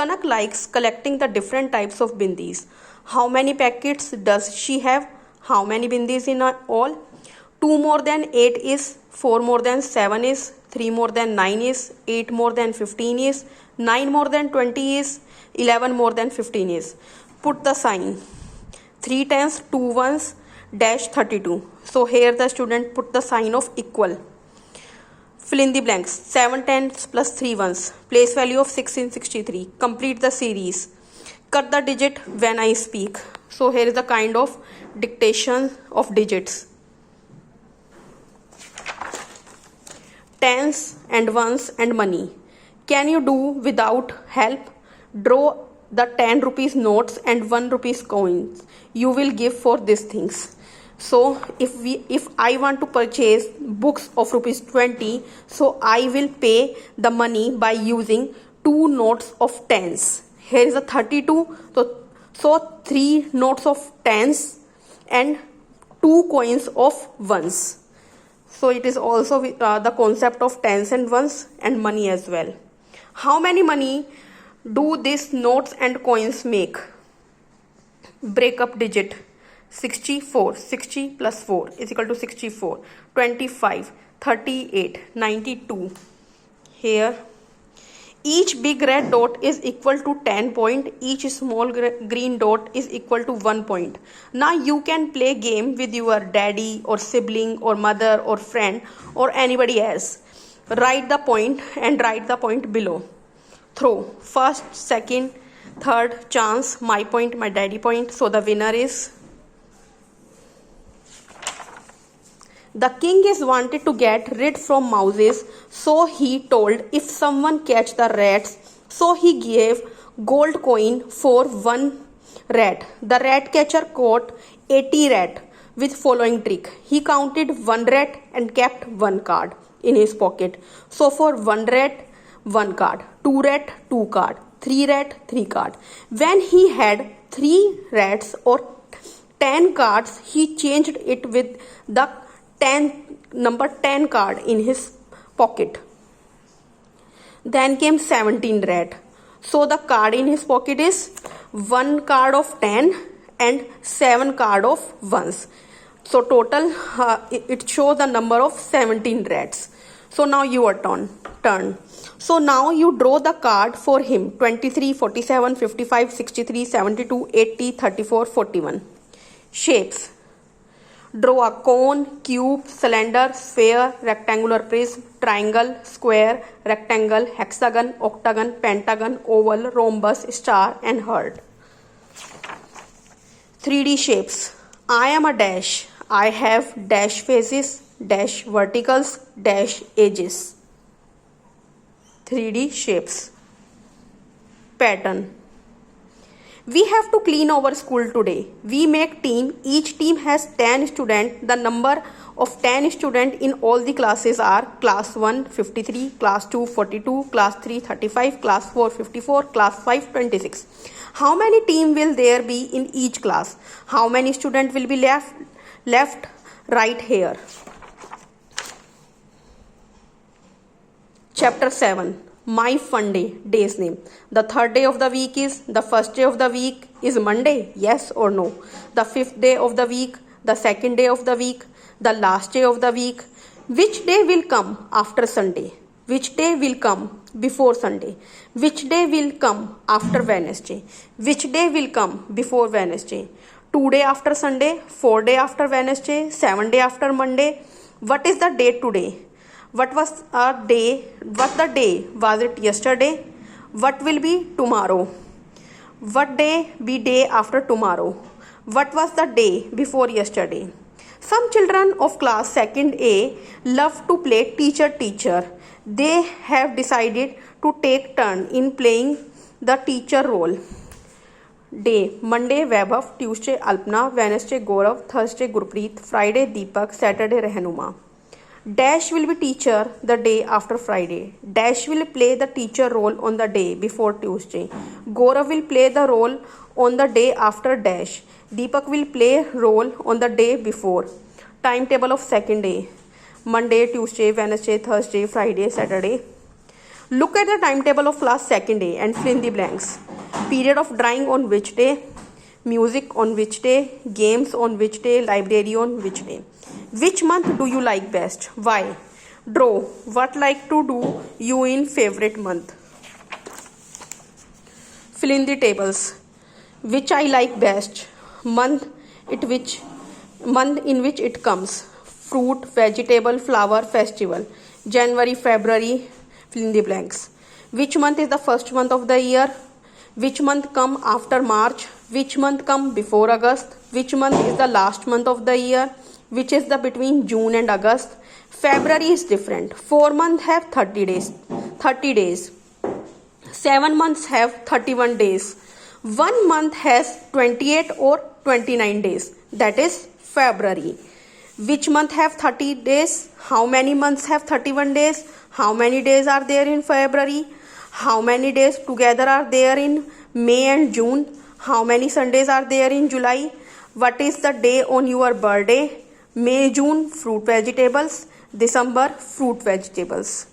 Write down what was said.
Kanak likes collecting the different types of bindis. How many packets does she have? How many bindis in all? 2 more than 8 is, 4 more than 7 is, 3 more than 9 is, 8 more than 15 is, 9 more than 20 is, 11 more than 15 is. Put the sign. 3 tens, 2 ones, dash 32. So here the student put the sign of equal. Fill in the blanks. 7 tens plus 3 ones. Place value of 6 in 63. Complete the series. Cut the digit when I speak. So here is the kind of dictation of digits. Tens and ones and money. Can you do without help? Draw the 10 rupees notes and 1 rupees coins you will give for these things. So if I want to purchase books of rupees 20, so I will pay the money by using 2 notes of tens. Here is a 32, so 3 notes of tens and 2 coins of ones. So it is also the concept of tens and ones and money as well. How many money do these notes and coins make? Break up digit. 64. 60 plus 4 is equal to 64. 25. 38. 92. Here. Each big red dot is equal to 10 point. Each small green dot is equal to 1 point. Now you can play game with your daddy or sibling or mother or friend or anybody else. Write the point and write the point below. Throw. First, second, third, chance, my point, my daddy point. So the winner is. The king is wanted to get rid from mouses, so he told if someone catch the rats, so he gave gold coin for 1 rat. The rat catcher caught 80 rat with following trick. He counted 1 rat and kept 1 card in his pocket. So for 1 rat, 1 card, 2 rat, 2 card, 3 rat, 3 card. When he had 3 rats or 10 cards, he changed it with the number 10 card in his pocket. Then came 17 rat. So the card in his pocket is 1 card of 10 and 7 card of ones. So total it shows the number of 17 rats. So now your turn. So now you draw the card for him. 23, 47, 55, 63, 72, 80, 34, 41. Shapes. Draw a cone, cube, cylinder, sphere, rectangular prism, triangle, square, rectangle, hexagon, octagon, pentagon, oval, rhombus, star and heart. 3D shapes. I am a dash. I have dash faces, dash verticals, dash edges. 3D shapes. Pattern. We have to clean our school today. We make team. Each team has 10 students. The number of 10 students in all the classes are class 1 53, class 2 42, class 3 35, class 4 54, class 5 26. How many team will there be in each class? How many students will be left right here? Chapter 7. My fun day, day's name. The third day of the week is, the first day of the week is Monday, yes or no? The fifth day of the week, the second day of the week, the last day of the week. Which day will come after Sunday? Which day will come before Sunday? Which day will come after Wednesday? Which day will come before Wednesday? 2 days after Sunday, 4 days after Wednesday, 7 days after Monday. What is the date today? What was our day? What the day? Was it yesterday? What will be tomorrow? What day be day after tomorrow? What was the day before yesterday? Some children of class 2nd A love to play teacher. They have decided to take turn in playing the teacher role. Day. Monday Vaibhav, Tuesday Alpna, Wednesday Gaurav, Thursday Gurpreet, Friday Deepak, Saturday Rehanuma. Dash will be teacher the day after Friday. Dash will play the teacher role on the day before Tuesday. Gaurav will play the role on the day after Dash. Deepak will play role on the day before. Timetable of 2nd day. Monday, Tuesday, Wednesday, Thursday, Friday, Saturday. Look at the timetable of class second day and fill in the blanks. Period of drawing on which day? Music on which day? Games on which day? Library on which day? Which month do you like best? Why? Draw. What like to do you in favorite month? Fill in the tables. Which I like best? Month in which it comes. Fruit, vegetable, flower, festival. January, February. Fill in the blanks. Which month is the first month of the year? Which month come after March? Which month come before August? Which month is the last month of the year? Which is the between June and August? February is different. 4 months have 30 days. 7 months have 31 days. 1 month has 28 or 29 days. That is February. Which month have 30 days? How many months have 31 days? How many days are there in February? How many days together are there in May and June? How many Sundays are there in July? What is the day on your birthday? May, June, fruit vegetables. December, fruit vegetables.